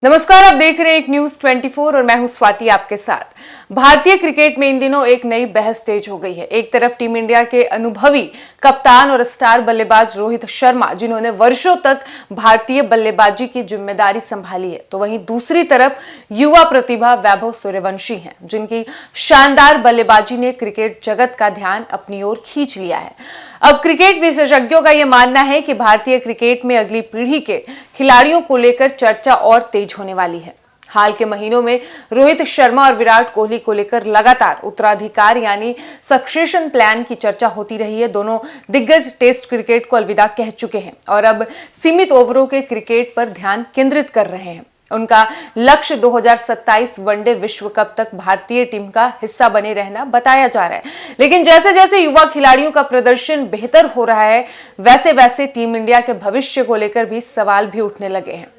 नमस्कार, आप देख रहे हैं एक न्यूज 24 और मैं हूं स्वाति आपके साथ। भारतीय क्रिकेट में इन दिनों एक नई बहस तेज हो गई है। एक तरफ टीम इंडिया के अनुभवी कप्तान और स्टार बल्लेबाज रोहित शर्मा, जिन्होंने वर्षों तक भारतीय बल्लेबाजी की जिम्मेदारी संभाली है, तो वहीं दूसरी तरफ युवा प्रतिभा वैभव सूर्यवंशी हैं, जिनकी शानदार बल्लेबाजी ने क्रिकेट जगत का ध्यान अपनी ओर खींच लिया है। अब क्रिकेट विशेषज्ञों का यह मानना है कि भारतीय क्रिकेट में अगली पीढ़ी के खिलाड़ियों को लेकर चर्चा और तेज होने वाली है। हाल के महीनों में रोहित शर्मा और विराट कोहली को लेकर लगातार उत्तराधिकार यानी सक्सेशन प्लान की चर्चा होती रही है। दोनों दिग्गज टेस्ट क्रिकेट को अलविदा कह चुके हैं और अब सीमित ओवरों के क्रिकेट पर ध्यान केंद्रित कर रहे हैं। उनका लक्ष्य 2027 वनडे विश्व कप तक भारतीय टीम का हिस्सा बने रहना बताया जा रहा है। लेकिन जैसे जैसे युवा खिलाड़ियों का प्रदर्शन बेहतर हो रहा है, वैसे वैसे टीम इंडिया के भविष्य को लेकर भी सवाल भी उठने लगे हैं।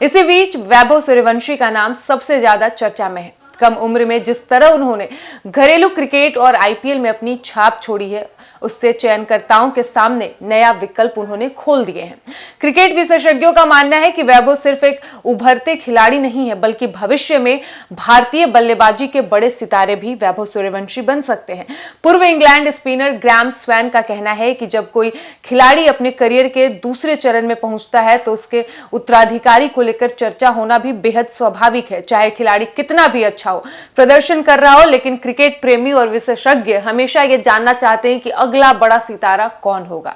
इसी बीच वैभव सूर्यवंशी का नाम सबसे ज्यादा चर्चा में है। कम उम्र में जिस तरह उन्होंने घरेलू क्रिकेट और आईपीएल में अपनी छाप छोड़ी है, उससे चयनकर्ताओं के सामने नया विकल्प उन्होंने खोल दिए हैं। क्रिकेट विशेषज्ञों का मानना है कि वैभव सिर्फ एक उभरते खिलाड़ी नहीं है, बल्कि भविष्य में भारतीय बल्लेबाजी के बड़े सितारे भी वैभव सूर्यवंशी बन सकते हैं। पूर्व इंग्लैंड स्पिनर ग्राहम स्वैन का कहना है कि जब कोई खिलाड़ी अपने करियर के दूसरे चरण में पहुंचता है, तो उसके उत्तराधिकारी को लेकर चर्चा होना भी बेहद स्वाभाविक है। चाहे खिलाड़ी कितना भी अच्छा हो, प्रदर्शन कर रहा हो, लेकिन क्रिकेट प्रेमी और विशेषज्ञ हमेशा ये जानना चाहते हैं कि अगला बड़ा सितारा कौन होगा।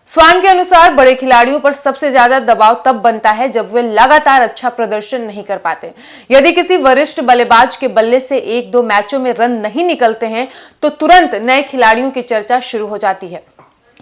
स्वान के अनुसार बड़े खिलाड़ियों पर सबसे ज्यादा दबाव तब बनता है जब वे लगातार अच्छा प्रदर्शन नहीं कर पाते। यदि किसी वरिष्ठ बल्लेबाज के बल्ले से एक दो मैचों में रन नहीं निकलते हैं, तो तुरंत नए खिलाड़ियों की चर्चा शुरू हो जाती है।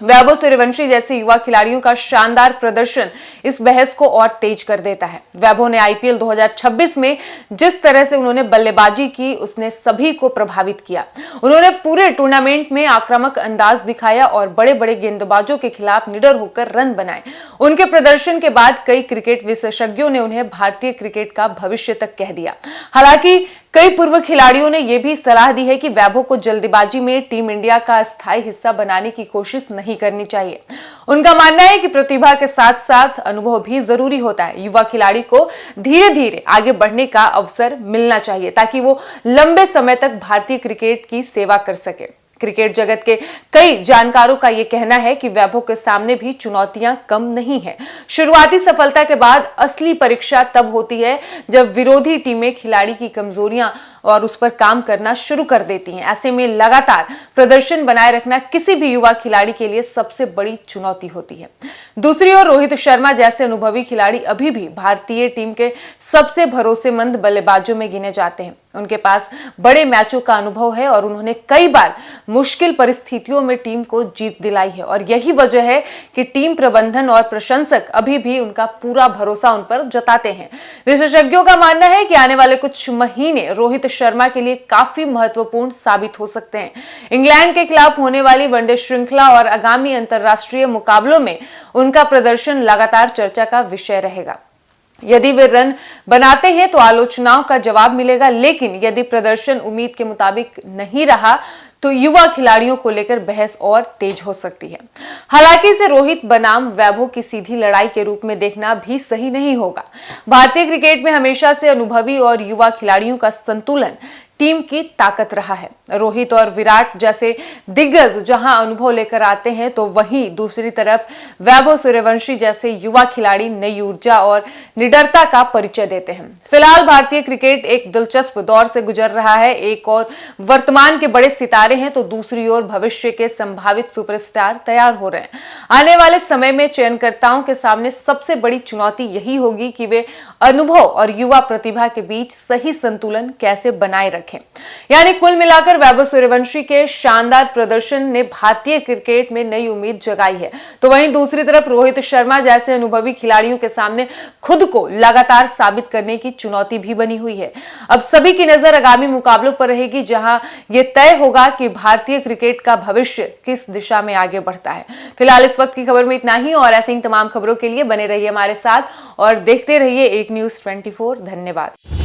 वैभव सूर्यवंशी जैसे युवा खिलाड़ियों का शानदार प्रदर्शन इस बहस को और तेज कर देता है। वैभव ने आईपीएल 2026 में जिस तरह से उन्होंने बल्लेबाजी की, उसने सभी को प्रभावित किया। उन्होंने पूरे टूर्नामेंट में आक्रामक अंदाज दिखाया और बड़े बड़े गेंदबाजों के खिलाफ निडर होकर रन बनाए। उनके प्रदर्शन के बाद कई क्रिकेट विशेषज्ञों ने उन्हें भारतीय क्रिकेट का भविष्य तक कह दिया। हालांकि कई पूर्व खिलाड़ियों ने यह भी सलाह दी है कि वैभव को जल्दबाजी में टीम इंडिया का अस्थायी हिस्सा बनाने की कोशिश नहीं करनी चाहिए। उनका मानना है कि प्रतिभा के साथ साथ अनुभव भी जरूरी होता है। युवा खिलाड़ी को धीरे धीरे आगे बढ़ने का अवसर मिलना चाहिए, ताकि वो लंबे समय तक भारतीय क्रिकेट की सेवा कर सके। क्रिकेट जगत के कई जानकारों का यह कहना है कि वैभव के सामने भी चुनौतियां कम नहीं है। शुरुआती सफलता के बाद असली परीक्षा तब होती है जब विरोधी टीमें खिलाड़ी की कमजोरियां और उस पर काम करना शुरू कर देती हैं। ऐसे में लगातार प्रदर्शन बनाए रखना किसी भी युवा खिलाड़ी के लिए सबसे बड़ी चुनौती होती है। दूसरी ओर रोहित शर्मा जैसे अनुभवी खिलाड़ी अभी भी भारतीय टीम के सबसे भरोसेमंद बल्लेबाजों में गिने जाते हैं। उनके पास बड़े मैचों का अनुभव है और उन्होंने कई बार मुश्किल परिस्थितियों में टीम को जीत दिलाई है, और यही वजह है कि टीम प्रबंधन और प्रशंसक अभी भी उनका पूरा भरोसा उन पर जताते हैं। विशेषज्ञों का मानना है कि आने वाले कुछ महीने रोहित शर्मा के लिए काफी महत्वपूर्ण साबित हो सकते हैं। इंग्लैंड के खिलाफ होने वाली वनडे श्रृंखला और आगामी अंतरराष्ट्रीय मुकाबलों में उनका प्रदर्शन लगातार चर्चा का विषय रहेगा। यदि वे रन बनाते हैं तो आलोचनाओं का जवाब मिलेगा, लेकिन यदि प्रदर्शन उम्मीद के मुताबिक नहीं रहा तो युवा खिलाड़ियों को लेकर बहस और तेज हो सकती है। हालांकि इसे रोहित बनाम वैभव की सीधी लड़ाई के रूप में देखना भी सही नहीं होगा। भारतीय क्रिकेट में हमेशा से अनुभवी और युवा खिलाड़ियों का संतुलन टीम की ताकत रहा है। रोहित और विराट जैसे दिग्गज जहां अनुभव लेकर आते हैं, तो वहीं दूसरी तरफ वैभव सूर्यवंशी जैसे युवा खिलाड़ी नई ऊर्जा और निडरता का परिचय देते हैं। फिलहाल भारतीय क्रिकेट एक दिलचस्प दौर से गुजर रहा है। एक और वर्तमान के बड़े सितारे हैं, तो दूसरी ओर भविष्य के संभावित सुपरस्टार तैयार हो रहे हैं। आने वाले समय में चयनकर्ताओं के सामने सबसे बड़ी चुनौती यही होगी कि वे अनुभव और युवा प्रतिभा के बीच सही संतुलन कैसे बनाए रखें। यानी कुल मिलाकर वैभव सूर्यवंशी के शानदार प्रदर्शन ने भारतीय क्रिकेट में नई उम्मीद जगाई है, तो वहीं दूसरी तरफ रोहित शर्मा जैसे अनुभवी खिलाड़ियों के सामने खुद को लगातार साबित करने की चुनौती भी बनी हुई है। अब सभी की नजर आगामी मुकाबलों पर रहेगी, जहां यह तय होगा कि भारतीय क्रिकेट का भविष्य किस दिशा में आगे बढ़ता है। फिलहाल इस वक्त की खबर में इतना ही, और ऐसे ही तमाम खबरों के लिए बने रहिए हमारे साथ और देखते रहिए एक न्यूज 24। धन्यवाद।